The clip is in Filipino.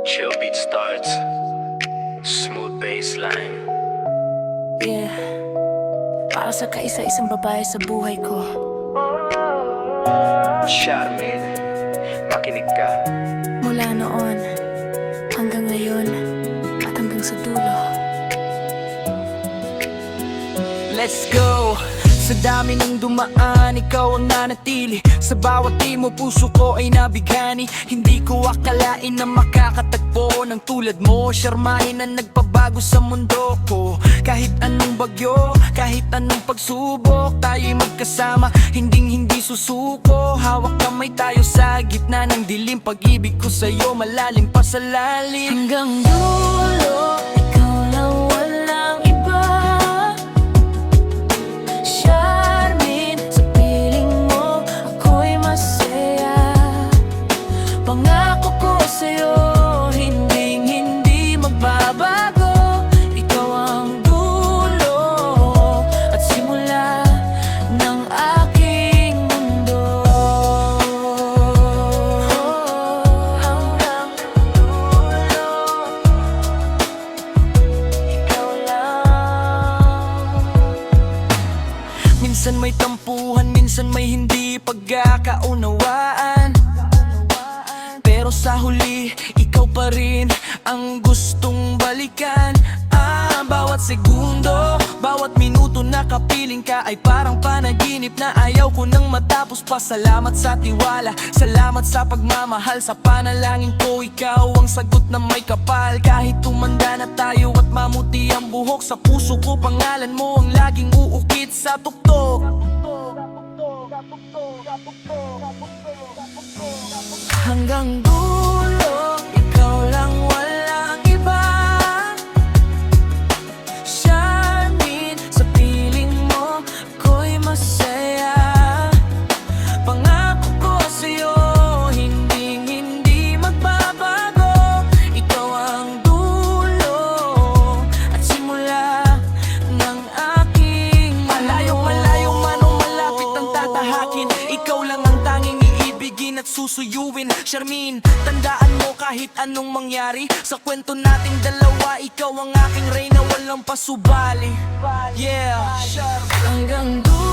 Chill beat starts. Smooth bassline. Yeah, para sa kaisa-isang babae sa buhay ko. Charmin, makinig ka. Mula noon hanggang ngayon at hanggang sa dulo. Let's go! Sa dami ng dumaan, ikaw ang nanatili. Sa bawat mo, puso ko ay nabighani. Hindi ko akalain na makakatagpo ng tulad mo. Siyarmahin na nagpabago sa mundo ko. Kahit anong bagyo, kahit anong pagsubok, tayo'y magkasama, hindi susuko. Hawak kamay tayo sa gitna ng dilim. Pag-ibig ko sa'yo malalim pa sa lalim. Hanggang dulo, ikaw lang, walang iba. Charmin, sa piling mo, ako'y masaya. Pangako ko sa'yo, hindi magbabago. Ikaw ang dulo at simula ng aking mundo. Hanggang dulo, ikaw lang. Minsan may tampuhan, minsan may hindi pagkakaunawaan, pero sa huli, ikaw pa rin ang gustong balikan. Bawat segundo, bawat minuto na kapiling ka ay parang panaginip na ayaw ko nang matapos pa. Salamat sa tiwala, salamat sa pagmamahal. Sa panalangin ko, ikaw ang sagot na may kapal. Kahit tumanda na tayo at mamuti ang buhok, sa puso ko pangalan mo ang laging uukit sa tuktok. Hanggang dulo, ikaw lang, walang iba. Charmin, sa piling mo, ako'y masaya. Pangako ko sa'yo, hindi magbabago. Ikaw ang dulo at simula ng aking Malayo man o malapit ang tatahakin, ikaw lang ang tanging iibigin at susuyuin. Charmin, tandaan mo kahit anong mangyari sa kwento nating dalawa, ikaw ang aking reyna, walang pasubali. Yeah, hanggang dulo.